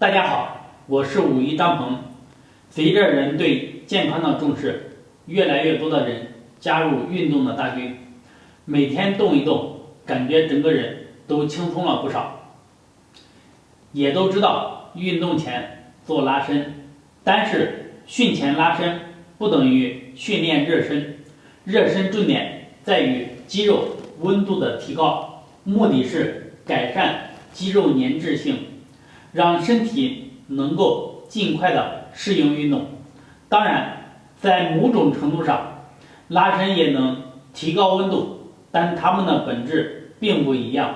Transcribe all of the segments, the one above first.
大家好，我是武一张鹏。随着人对健康的重视，越来越多的人加入运动的大军，每天动一动，感觉整个人都轻松了不少。也都知道运动前做拉伸，但是训前拉伸不等于训练热身，热身重点在于肌肉温度的提高，目的是改善肌肉粘滞性，让身体能够尽快的适应运动。当然，在某种程度上，拉伸也能提高温度，但它们的本质并不一样。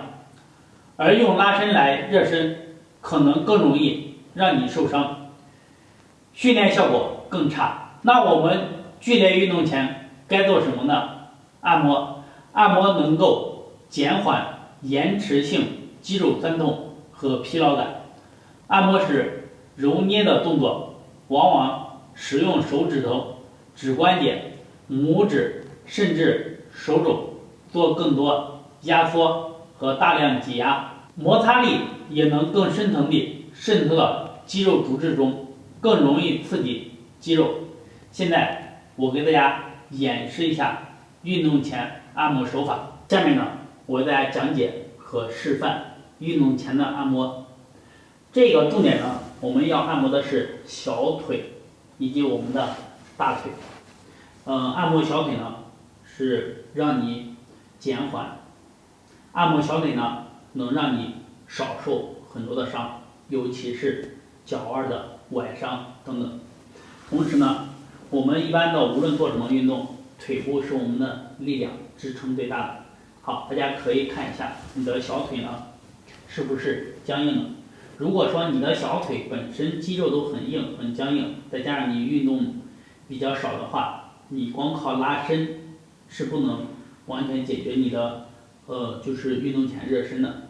而用拉伸来热身，可能更容易让你受伤，训练效果更差。那我们剧烈运动前该做什么呢？按摩，按摩能够减缓延迟性肌肉酸痛和疲劳感。按摩时揉捏的动作，往往使用手指头、指关节、拇指甚至手肘做更多压缩和大量挤压，摩擦力也能更深层地渗透到肌肉组织中，更容易刺激肌肉。现在我给大家演示一下运动前按摩手法。下面呢，我给大家讲解和示范运动前的按摩。这个重点呢，我们要按摩的是小腿以及我们的大腿。按摩小腿呢，是让你减缓；按摩小腿呢，能让你少受很多的伤，尤其是脚腕的崴伤等等。同时呢，我们一般的无论做什么运动，腿部是我们的力量支撑最大的。好，大家可以看一下你的小腿呢，是不是僵硬的？如果说你的小腿本身肌肉都很硬很僵硬，再加上你运动比较少的话，你光靠拉伸是不能完全解决你的就是运动前热身的。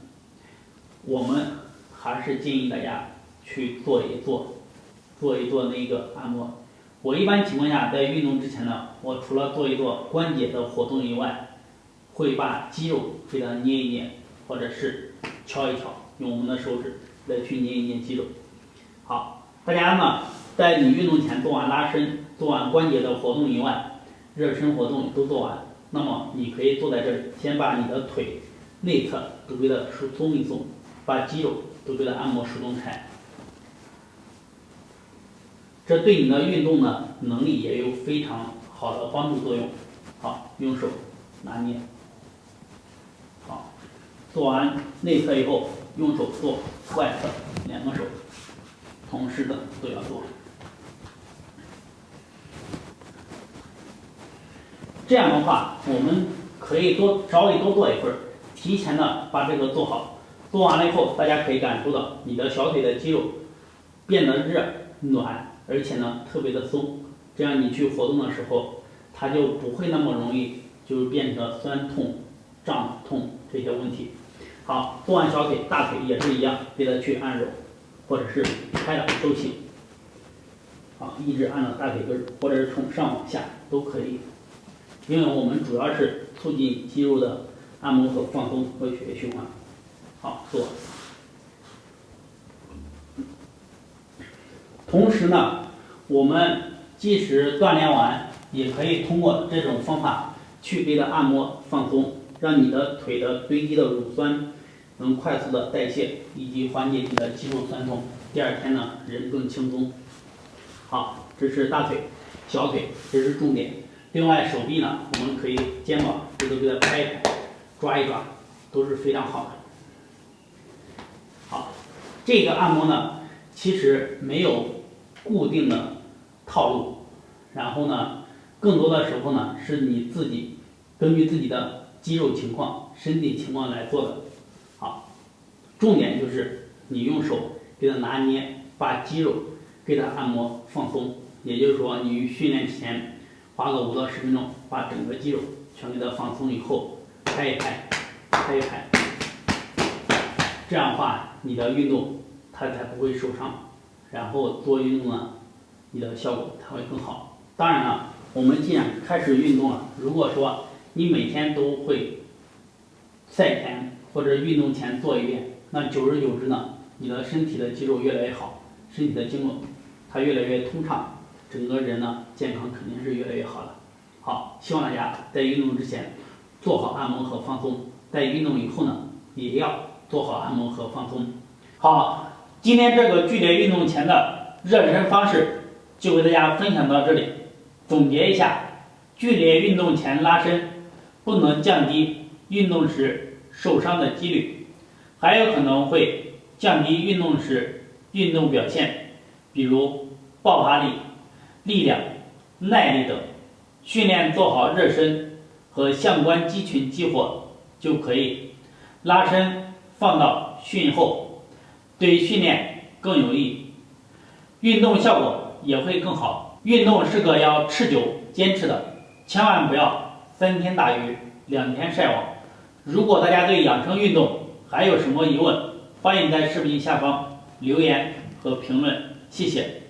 我们还是建议大家去做一做那个按摩。我一般情况下在运动之前呢，我除了做一做关节的活动以外，会把肌肉给它捏一捏，或者是敲一敲，用我们的手指来去捏一捏肌肉。好，大家呢，在你运动前做完拉伸、做完关节的活动以外，热身活动都做完，那么你可以坐在这里，先把你的腿内侧都给它松一松，把肌肉都给它按摩疏通开。这对你的运动呢能力也有非常好的帮助作用。好，用手拿捏。好，做完内侧以后，用手做外侧，两个手同时的都要做。这样的话，我们可以稍微多做一会儿，提前的把这个做好。做完了以后，大家可以感受到你的小腿的肌肉变得热暖，而且呢特别的松，这样你去活动的时候，它就不会那么容易就变成酸痛、胀痛这些问题。好，做完小腿、大腿也是一样，给它去按揉，或者是开掌收气。好，一直按到大腿根儿，或者是从上往下都可以。因为我们主要是促进肌肉的按摩和放松和血液循环。好，做。同时呢，我们即使锻炼完，也可以通过这种方法去给它按摩放松，让你的腿的堆积的乳酸能快速的代谢，以及缓解你的肌肉酸痛。第二天呢，人更轻松。好，这是大腿、小腿，这是重点。另外手臂呢，我们可以肩膀这都给它拍一拍、抓一抓，都是非常好的。好，这个按摩呢，其实没有固定的套路，然后呢，更多的时候呢，是你自己根据自己的肌肉情况、身体情况来做的。好，重点就是你用手给它拿捏，把肌肉给它按摩放松。也就是说，你训练前花个5到10分钟，把整个肌肉全给它放松以后，拍一拍，拍一拍。这样的话，你的运动它才不会受伤，然后做运动呢，你的效果才会更好。当然了，我们既然开始运动了，如果说你每天都会赛前或者运动前做一遍，那久而久之呢，你的身体的肌肉越来越好，身体的经络它越来越通畅，整个人呢健康肯定是越来越好的。好，希望大家在运动之前做好按摩和放松，在运动以后呢也要做好按摩和放松。好，今天这个剧烈运动前的热身方式就为大家分享到这里。总结一下，剧烈运动前拉伸不能降低运动时受伤的几率，还有可能会降低运动时运动表现，比如爆发力、力量、耐力等。训练做好热身和相关肌群激活就可以，拉伸放到训后，对训练更有益，运动效果也会更好。运动是个要持久坚持的，千万不要3天打鱼2天晒网。如果大家对养生运动还有什么疑问，欢迎在视频下方留言和评论，谢谢。